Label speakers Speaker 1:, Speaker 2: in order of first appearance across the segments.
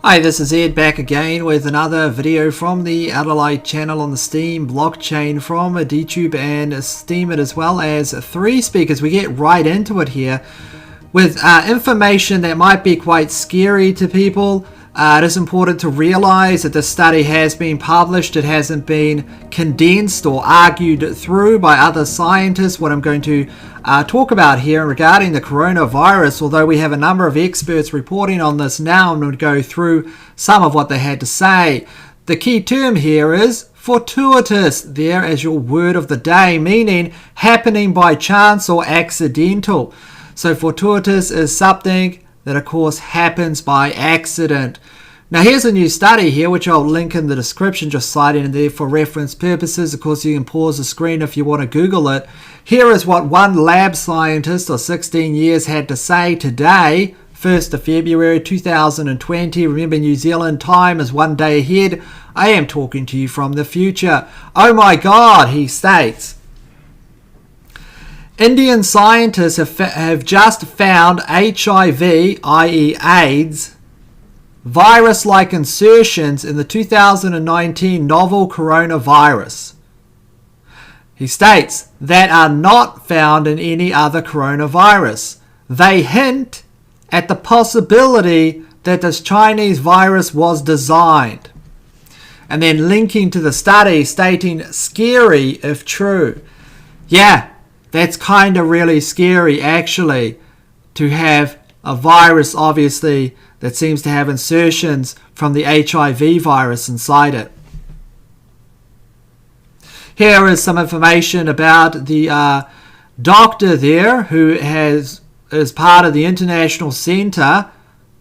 Speaker 1: Hi, this is Ed back again with another video from the Adelaide channel on the Steam blockchain from DTube and Steam it, as well as 3 speakers. We get right into it here with information that might be quite scary to people. It is important to realize that this study has been published. It hasn't been condensed or argued through by other scientists. What I'm going to talk about here regarding the coronavirus, although we have a number of experts reporting on this now, I'm going to go through some of what they had to say. The key term here is fortuitous, there as your word of the day, meaning happening by chance or accidental. So fortuitous is something that of course happens by accident. Now here's a new study here, which I'll link in the description, just citing it there for reference purposes. Of course you can pause the screen if you want to Google it. Here is what one lab scientist of 16 years had to say today, 1st of February 2020. Remember, New Zealand time is one day ahead. I am talking to you from the future. Oh my God, he states. Indian scientists have just found HIV, i.e. AIDS, virus-like insertions in the 2019 novel coronavirus. He states that are not found in any other coronavirus. They hint at the possibility that this Chinese virus was designed. And then linking to the study, stating scary if true. Yeah. That's kind of really scary, actually, to have a virus, obviously, that seems to have insertions from the HIV virus inside it. Here is some information about the doctor there who is part of the International Centre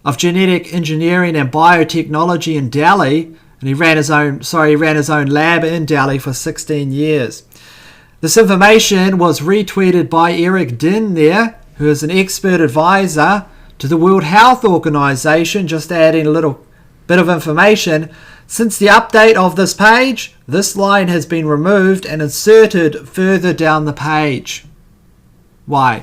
Speaker 1: of Genetic Engineering and Biotechnology in Delhi, and he ran his own lab in Delhi for 16 years. This information was retweeted by Eric Din there, who is an expert advisor to the World Health Organization. Just adding a little bit of information. Since the update of this page, this line has been removed and inserted further down the page. Why?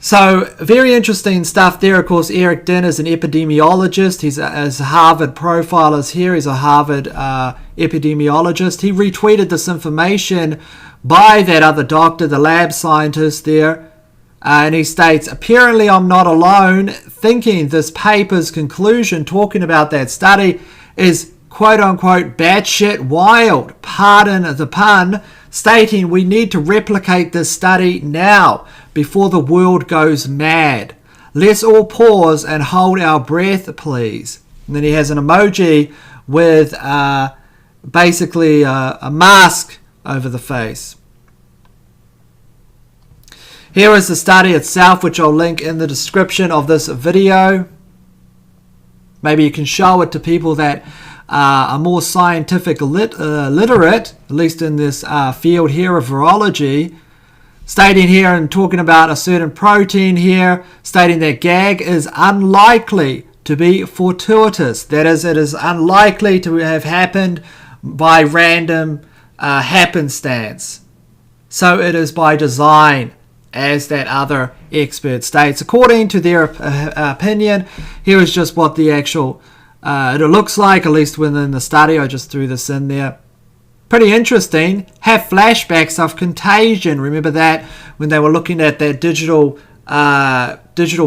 Speaker 1: So, very interesting stuff there. Of course, Eric Din is an epidemiologist. He's as Harvard profile is here. He's a Harvard epidemiologist. He retweeted this information by that other doctor, the lab scientist there. And he states, apparently I'm not alone thinking this paper's conclusion, talking about that study, is quote-unquote batshit wild. Pardon the pun. Stating we need to replicate this study now before the world goes mad. Let's all pause and hold our breath, please. And then he has an emoji with basically a mask over the face. Here is the study itself, which I'll link in the description of this video. Maybe you can show it to people that are more scientific literate, at least in this field here of virology, stating here and talking about a certain protein here, stating that gag is unlikely to be fortuitous. That is, it is unlikely to have happened by random happenstance. So it is by design, as that other expert states. According to their opinion, here is just what the actual it looks like, at least within the study. I just threw this in there. Pretty interesting. Have flashbacks of contagion. Remember that when they were looking at that digital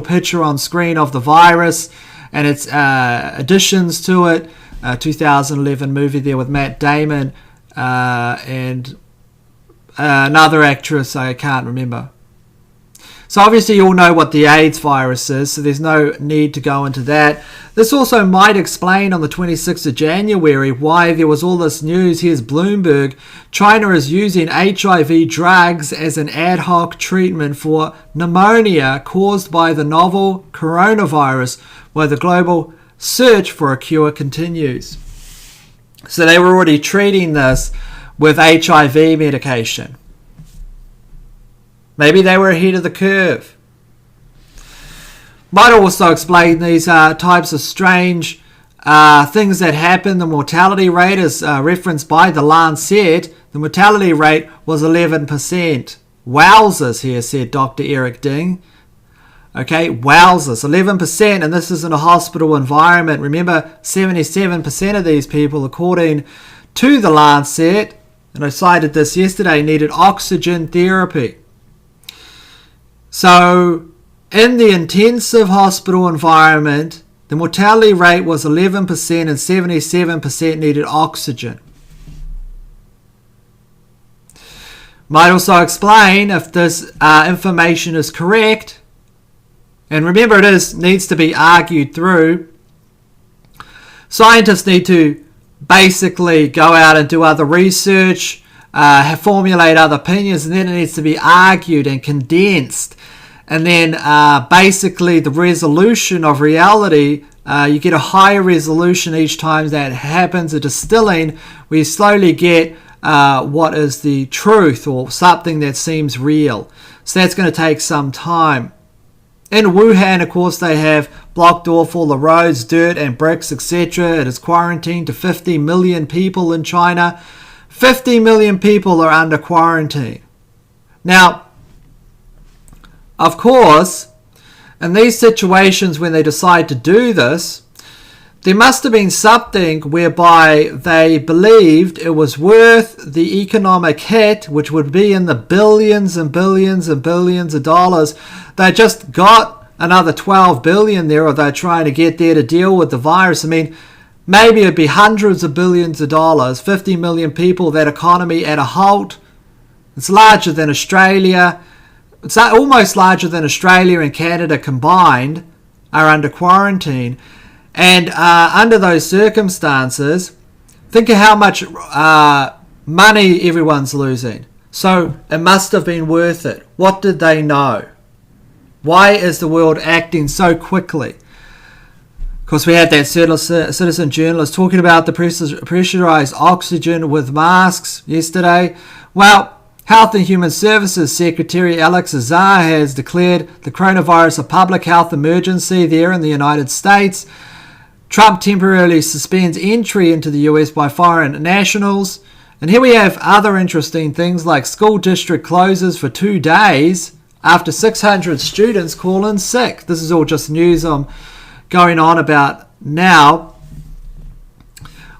Speaker 1: picture on screen of the virus and its additions to it. 2011 movie there with Matt Damon and another actress I can't remember. So obviously you all know what the AIDS virus is, so there's no need to go into that. This also might explain on the 26th of January why there was all this news. Here's Bloomberg. China is using HIV drugs as an ad hoc treatment for pneumonia caused by the novel coronavirus, while the global search for a cure continues. So they were already treating this with HIV medication. Maybe they were ahead of the curve. Might also explain these types of strange things that happen. The mortality rate is referenced by the Lancet. The mortality rate was 11%. Wowzers here, said Dr. Eric Ding. Okay, wowzers, 11%, and this is in a hospital environment. Remember, 77% of these people, according to the Lancet, and I cited this yesterday, needed oxygen therapy. So, in the intensive hospital environment, the mortality rate was 11% and 77% needed oxygen. Might also explain if this information is correct. And remember, it needs to be argued through. Scientists need to basically go out and do other research, formulate other opinions, and then it needs to be argued and condensed. And then basically the resolution of reality, you get a higher resolution each time that happens, a distilling, where you slowly get what is the truth or something that seems real. So that's going to take some time. In Wuhan, of course, they have blocked off all the roads, dirt and bricks, etc. It is quarantined to 50 million people in China. 50 million people are under quarantine. Now, of course, in these situations when they decide to do this, there must have been something whereby they believed it was worth the economic hit, which would be in the billions and billions and billions of dollars. They just got another 12 billion there, or they're trying to get there to deal with the virus. I mean, maybe it'd be hundreds of billions of dollars, 50 million people, that economy at a halt. It's larger than Australia. It's almost larger than Australia and Canada combined are under quarantine. And under those circumstances, think of how much money everyone's losing. So it must have been worth it. What did they know? Why is the world acting so quickly? Of course, we had that citizen journalist talking about the pressurized oxygen with masks yesterday. Well, Health and Human Services Secretary Alex Azar has declared the coronavirus a public health emergency there in the United States. Trump temporarily suspends entry into the US by foreign nationals. And here we have other interesting things like school district closes for 2 days after 600 students call in sick. This is all just news I'm going on about now.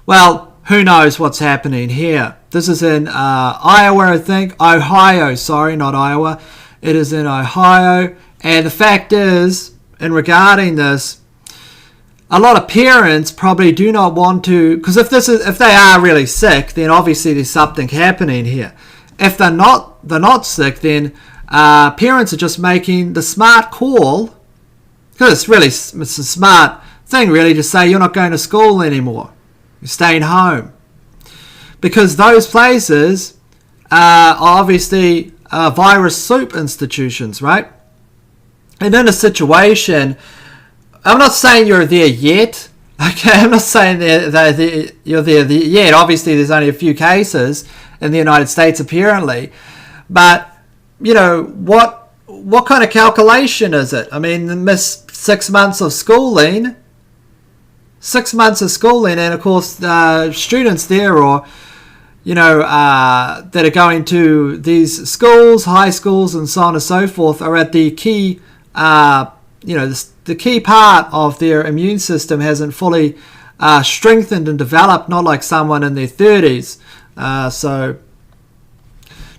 Speaker 1: Well, who knows what's happening here. This is in Iowa, I think. Ohio, sorry, not Iowa. It is in Ohio. And the fact is, in regarding this, a lot of parents probably do not want to, because if they are really sick, then obviously there's something happening here. If they're not sick, then parents are just making the smart call, because it's a smart thing really to say you're not going to school anymore, you're staying home, because those places are obviously virus soup institutions, right? And in a situation, I'm not saying you're there yet. Okay, I'm not saying that you're there yet. Obviously, there's only a few cases in the United States, apparently. But, you know, what kind of calculation is it? I mean, miss 6 months of schooling. 6 months of schooling, and of course, students there, or you know, that are going to these schools, high schools, and so on and so forth, are at the key. The key part of their immune system hasn't fully strengthened and developed, not like someone in their 30s. So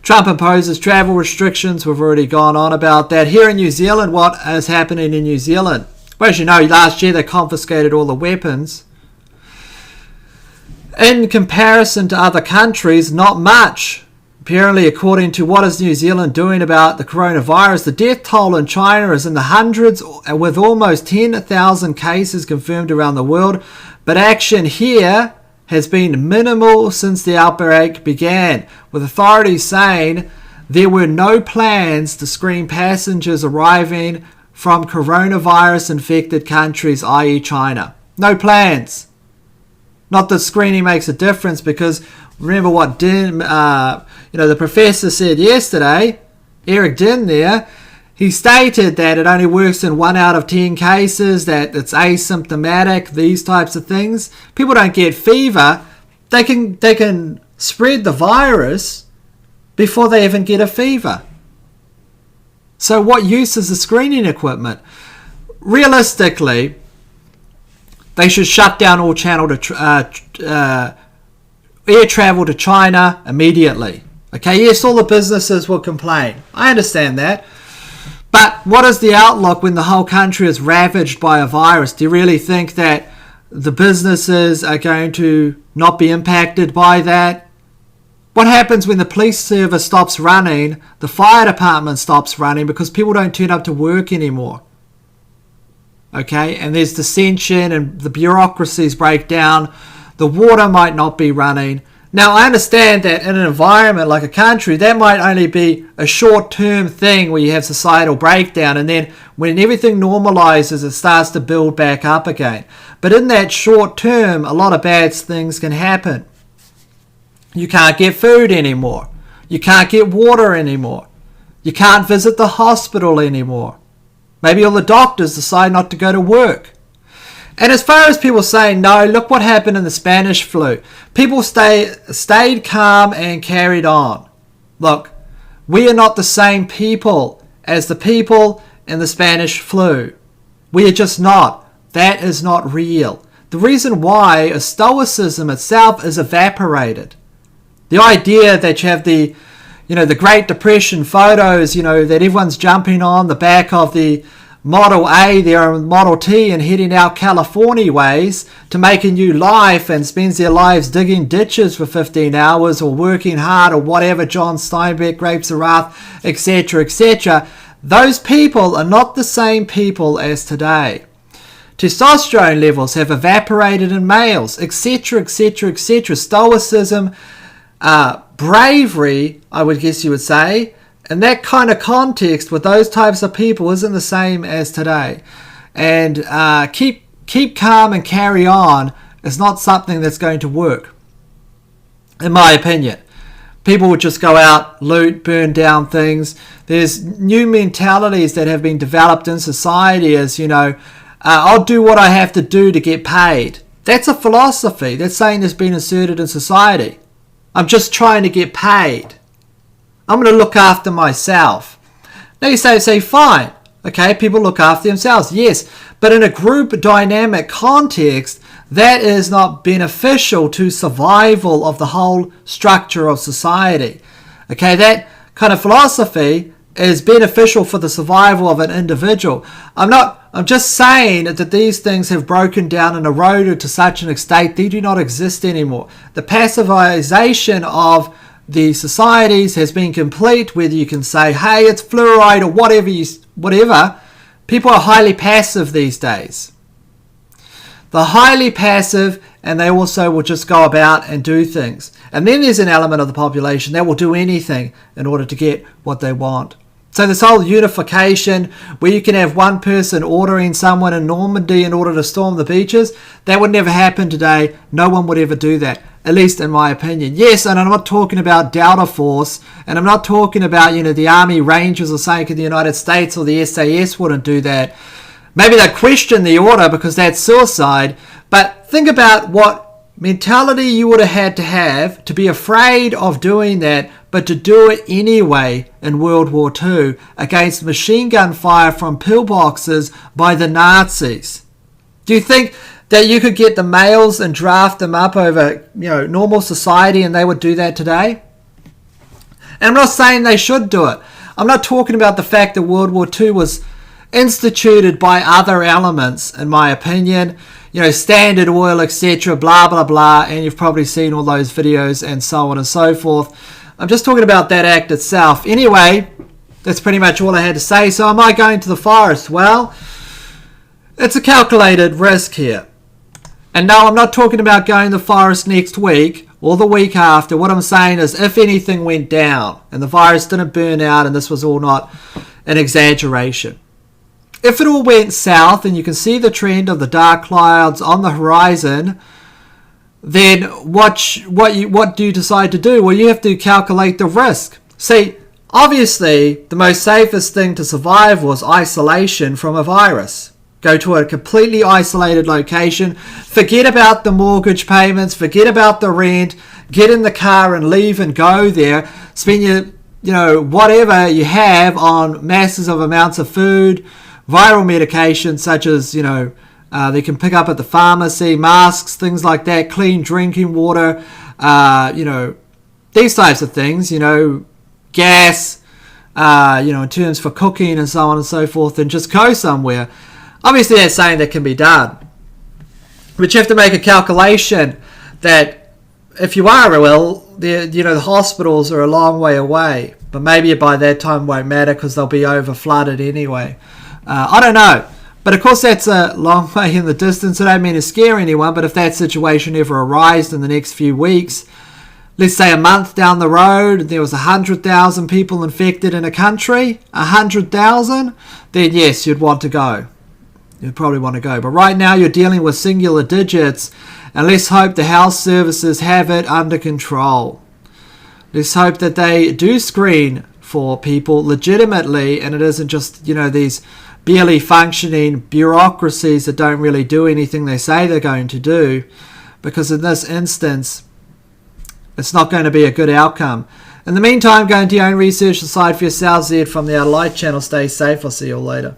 Speaker 1: Trump imposes travel restrictions. We've already gone on about that. Here in New Zealand, what is happening in New Zealand? Well, as you know, last year they confiscated all the weapons. In comparison to other countries, not much. Apparently, according to what is New Zealand doing about the coronavirus, the death toll in China is in the hundreds, with almost 10,000 cases confirmed around the world. But action here has been minimal since the outbreak began, with authorities saying there were no plans to screen passengers arriving from coronavirus-infected countries, i.e. China. No plans. Not that screening makes a difference, because remember what the professor said yesterday, Eric Din there, he stated that it only works in 1 out of 10 cases, that it's asymptomatic, these types of things. People don't get fever. They can spread the virus before they even get a fever. So what use is the screening equipment? Realistically, they should shut down all air travel to China immediately. Okay, yes, all the businesses will complain. I understand that. But what is the outlook when the whole country is ravaged by a virus? Do you really think that the businesses are going to not be impacted by that? What happens when the police service stops running, the fire department stops running because people don't turn up to work anymore? Okay, and there's dissension and the bureaucracies break down. The water might not be running. Now, I understand that in an environment like a country, that might only be a short-term thing where you have societal breakdown, and then when everything normalizes, it starts to build back up again. But in that short term, a lot of bad things can happen. You can't get food anymore. You can't get water anymore. You can't visit the hospital anymore. Maybe all the doctors decide not to go to work. And as far as people saying, no, look what happened in the Spanish flu. People stayed calm and carried on. Look, we are not the same people as the people in the Spanish flu. We are just not. That is not real. The reason why is Stoicism itself is evaporated. The idea that you have the Great Depression photos, that everyone's jumping on the back of the Model A, they're on Model T and heading out California ways to make a new life and spends their lives digging ditches for 15 hours or working hard or whatever, John Steinbeck, Grapes of Wrath, etc., etc. Those people are not the same people as today. Testosterone levels have evaporated in males, etc., etc., etc. Stoicism, bravery, I would guess you would say, in that kind of context with those types of people isn't the same as today. And keep calm and carry on is not something that's going to work, in my opinion. People would just go out, loot, burn down things. There's new mentalities that have been developed in society as, I'll do what I have to do to get paid. That's a philosophy. That's saying that's been inserted in society. I'm just trying to get paid. I'm going to look after myself. Now you say fine. Okay, people look after themselves. Yes, but in a group dynamic context, that is not beneficial to survival of the whole structure of society. Okay, that kind of philosophy is beneficial for the survival of an individual. I'm just saying that these things have broken down and eroded to such an extent they do not exist anymore. The passivization of the societies has been complete, whether you can say, hey, it's fluoride or whatever. People are highly passive these days. They're highly passive, and they also will just go about and do things. And then there's an element of the population that will do anything in order to get what they want. So this whole unification, where you can have one person ordering someone in Normandy in order to storm the beaches, that would never happen today. No one would ever do that, at least in my opinion. Yes, and I'm not talking about Delta Force, and I'm not talking about, the Army Rangers or something in the United States, or the SAS wouldn't do that. Maybe they question the order because that's suicide, but think about what mentality you would have had to be afraid of doing that, but to do it anyway in World War II against machine gun fire from pillboxes by the Nazis. Do you think that you could get the males and draft them up over, normal society and they would do that today? And I'm not saying they should do it. I'm not talking about the fact that World War II was instituted by other elements, in my opinion. Standard Oil, etc., blah, blah, blah, and you've probably seen all those videos and so on and so forth. I'm just talking about that act itself. Anyway, that's pretty much all I had to say. So am I going to the forest? Well, it's a calculated risk here. And no, I'm not talking about going to the forest next week or the week after. What I'm saying is if anything went down and the virus didn't burn out and this was all not an exaggeration. If it all went south and you can see the trend of the dark clouds on the horizon, then what do you decide to do? Well, you have to calculate the risk. See, obviously, the most safest thing to survive was isolation from a virus. Go to a completely isolated location, forget about the mortgage payments, forget about the rent, get in the car and leave and go there. Spend your whatever you have on masses of amounts of food, viral medication such as, they can pick up at the pharmacy, masks, things like that, clean drinking water, these types of things, gas, in terms for cooking and so on and so forth, and just go somewhere. Obviously, that's something that can be done. But you have to make a calculation that if you are ill, the hospitals are a long way away. But maybe by that time it won't matter because they'll be over flooded anyway. I don't know. But of course that's a long way in the distance. I don't mean to scare anyone, but if that situation ever arises in the next few weeks, let's say a month down the road, there was 100,000 people infected in a country, 100,000, then yes, you'd want to go. You'd probably want to go. But right now you're dealing with singular digits, and let's hope the health services have it under control. Let's hope that they do screen for people legitimately, and it isn't just, these barely functioning bureaucracies that don't really do anything they say they're going to do, because in this instance, it's not going to be a good outcome. In the meantime, go and do your own research, decide for yourselves there from the Out of Light channel. Stay safe. I'll see you all later.